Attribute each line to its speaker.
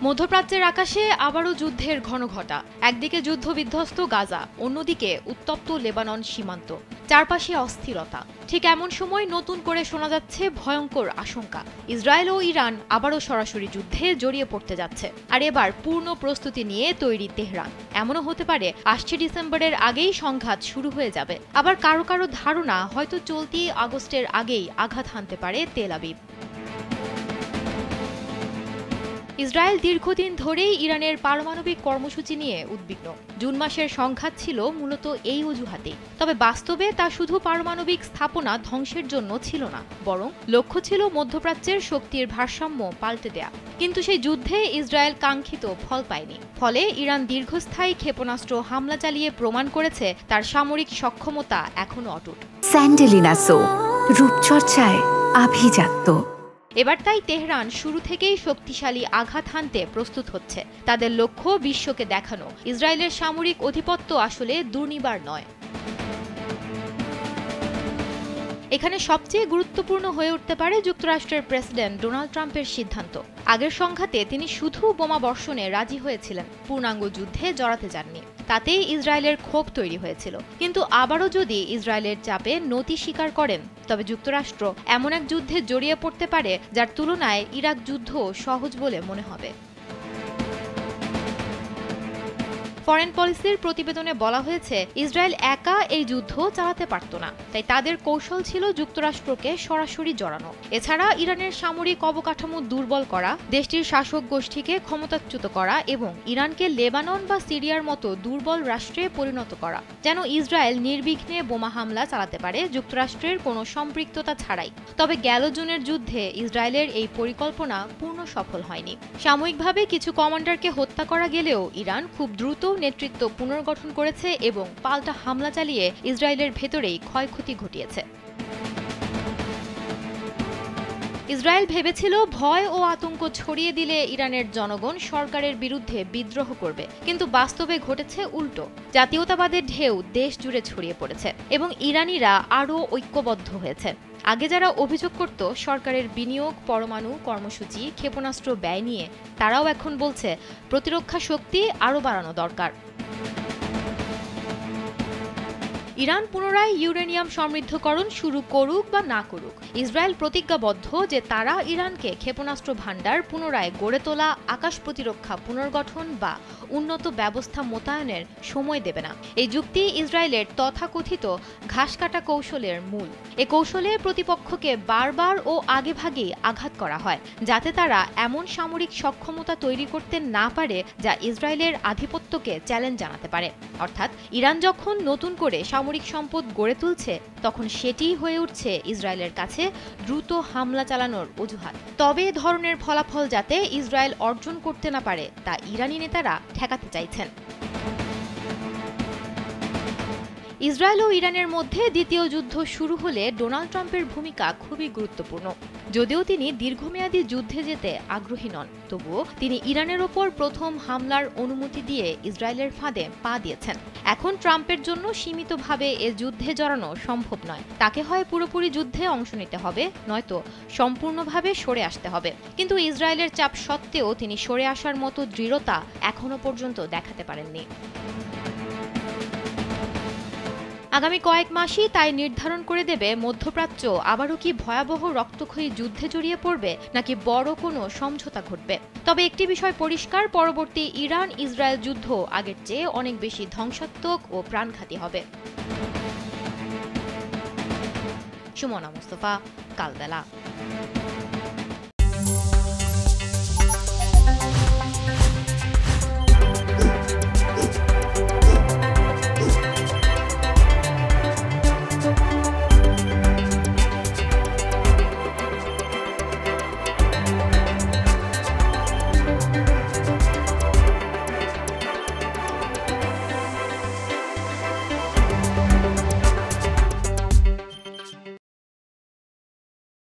Speaker 1: মধ্যপ্রাচ্যের আকাশে আবারও যুদ্ধের ঘনঘটা। একদিকে যুদ্ধবিধ্বস্ত গাজা, অন্যদিকে উত্তপ্ত লেবানন সীমান্ত, চারপাশে অস্থিরতা। ঠিক এমন সময় নতুন করে শোনা যাচ্ছে ভয়ঙ্কর আশঙ্কা, ইসরায়েল ও ইরান আবারও সরাসরি যুদ্ধে জড়িয়ে পড়তে যাচ্ছে। আর এবার পূর্ণ প্রস্তুতি নিয়ে তৈরি তেহরান। এমনও হতে পারে আসছে ডিসেম্বরের আগেই সংঘাত শুরু হয়ে যাবে। আবার কারো কারো ধারণা হয়তো চলতি আগস্টের আগেই আঘাত হানতে পারে তেল আবিব। ইসরায়েল দীর্ঘদিন ধরেই ইরানের পারমাণবিক কর্মসূচি নিয়ে উদ্বিগ্ন। জুন মাসের সংঘাত ছিল মূলত এই অজুহাতেই। তবে বাস্তবে তা শুধু পারমাণবিক স্থাপনা ধ্বংসের জন্য ছিল না, বরং লক্ষ্য ছিল মধ্যপ্রাচ্যের শক্তির ভারসাম্য পাল্টে দেয়া। কিন্তু সেই যুদ্ধে ইসরায়েল কাঙ্ক্ষিত ফল পায়নি। ফলে ইরান দীর্ঘস্থায়ী ক্ষেপণাস্ত্র হামলা চালিয়ে প্রমাণ করেছে তার সামরিক সক্ষমতা এখনো অটুট।
Speaker 2: স্যান্ডেলিনা সো, রূপচর্চায় আভিজাত্য।
Speaker 1: এবার তাই তেহরান শুরু থেকেই শক্তিশালী আঘাত হানতে প্রস্তুত হচ্ছে। তাদের লক্ষ্য বিশ্বকে দেখানো, ইসরায়েলের সামরিক আধিপত্য আসলে দুর্নিবার নয়। এখানে সবচেয়ে গুরুত্বপূর্ণ হয়ে উঠতে পারে যুক্তরাষ্ট্রের প্রেসিডেন্ট ডোনাল্ড ট্রাম্পের সিদ্ধান্ত। আগের সংঘাতে তিনি শুধু বোমা বর্ষণে রাজি হয়েছিলেন, পূর্ণাঙ্গ যুদ্ধে জড়াতে যাননি। তাতেই ইসরায়েলের ক্ষোভ তৈরি হয়েছিল। কিন্তু আবারও যদি ইসরায়েলের চাপে নতি স্বীকার করেন, তবে যুক্তরাষ্ট্র এমন এক যুদ্ধে জড়িয়ে পড়তে পারে যার তুলনায় ইরাক যুদ্ধ সহজ বলে মনে হবে। ফরেন পলিসির প্রতিবেদনে বলা হয়েছে, ইসরায়েল একা এই যুদ্ধ চালাতে পারত না। তাই তাদের কৌশল ছিল যুক্তরাষ্ট্রকে সরাসরি জড়ানো। এছাড়া ইরানের সামরিক অবকাঠামো দুর্বল করা, দেশটির শাসক গোষ্ঠীকে ক্ষমতাচ্যুত করা এবং ইরানকে লেবানন বা সিরিয়ার মতো দুর্বল রাষ্ট্রে পরিণত করা, যেন ইসরায়েল নির্বিঘ্নে বোমা হামলা চালাতে পারে যুক্তরাষ্ট্রের কোনো সম্পৃক্ততা ছাড়াই। তবে গেল জুনের যুদ্ধে ইসরায়েলের এই পরিকল্পনা পূর্ণ সফল হয়নি। সাময়িকভাবে কিছু কমান্ডারকে হত্যা করা গেলেও ইরান খুব দ্রুত নেতৃত্ব পুনর্গঠন করেছে এবং পাল্টা হামলা চালিয়ে ইসরায়েলের ভেতরেই ক্ষয়ক্ষতি ঘটিয়েছে। ইসরায়েল ভেবেছিল ভয় ও আতঙ্ক ছড়িয়ে দিলে ইরানের জনগণ সরকারের বিরুদ্ধে বিদ্রোহ করবে, কিন্তু বাস্তবে ঘটেছে উল্টো। জাতীয়তাবাদের ঢেউ দেশ জুড়ে ছড়িয়ে পড়েছে এবং ইরানিরা আরও ঐক্যবদ্ধ হয়েছে। আগে যারা অভিযোগ করত সরকারের বিনিয়োগ, পরমাণু কর্মসূচি, ক্ষেপণাস্ত্র ব্যয় নিয়ে, তারাও এখন বলছে প্রতিরক্ষা শক্তি আরও বাড়ানো দরকার। ইরান পুনরায় ইউরেনিয়াম সমৃদ্ধকরণ শুরু করুক বা না করুক, ইসরায়েল প্রতিজ্ঞাবদ্ধ যে তারা ইরানকে ক্ষেপণাস্ত্র ভান্ডার পুনরায় গড়ে তোলা, আকাশ প্রতিরক্ষা পুনর্গঠন বা উন্নত ব্যবস্থা মোতায়েনের সময় দেবে না। এই যুক্তি ইসরায়েলের তথাকথিত ঘাস কাটা কৌশলের মূল। এ কৌশলে প্রতিপক্ষকে বারবার ও আগেভাগেই আঘাত করা হয়, যাতে তারা এমন সামরিক সক্ষমতা তৈরি করতে না পারে যা ইসরায়েলের আধিপত্যকে চ্যালেঞ্জ জানাতে পারে। অর্থাৎ ইরান যখন নতুন করে সামরিক সম্পদ গড়ে তুলছে, তখন সেটিই হয়ে উঠছে ইসরায়েলের কাছে দ্রুত হামলা চালানোর অজুহাত। তবে এ ধরনের ফলাফল যাতে ইসরায়েল অর্জন করতে না পারে, তা ইরানি নেতারা ঠেকাতে চাইছেন। ইসরায়েল ও ইরানের মধ্যে দ্বিতীয় যুদ্ধ শুরু হলে ডোনাল্ড ট্রাম্পের ভূমিকা খুবই গুরুত্বপূর্ণ। যদিও তিনি দীর্ঘমেয়াদী যুদ্ধে যেতে আগ্রহী নন, তবুও তিনি ইরানের ওপর প্রথম হামলার অনুমতি দিয়ে ইসরায়েলের ফাঁদে পা দিয়েছেন। এখন ট্রাম্পের জন্য সীমিতভাবে এ যুদ্ধে জড়ানো সম্ভব নয়। তাকে হয় পুরোপুরি যুদ্ধে অংশ নিতে হবে, নয়তো সম্পূর্ণভাবে সরে আসতে হবে। কিন্তু ইসরায়েলের চাপ সত্ত্বেও তিনি সরে আসার মতো দৃঢ়তা এখনো পর্যন্ত দেখাতে পারেননি। আগামী কয়েক মাসই তাই নির্ধারণ করে দেবে মধ্যপ্রাচ্য আবারও কি ভয়াবহ রক্তক্ষয়ী যুদ্ধে জড়িয়ে পড়বে, নাকি বড় কোনো সমঝোতা ঘটবে। তবে একটি বিষয় পরিষ্কার, পরবর্তী ইরান ইসরায়েল যুদ্ধ আগের চেয়ে অনেক বেশি ধ্বংসাত্মক ও প্রাণঘাতী হবে। সুমনা মুস্তফা, কালবেলা।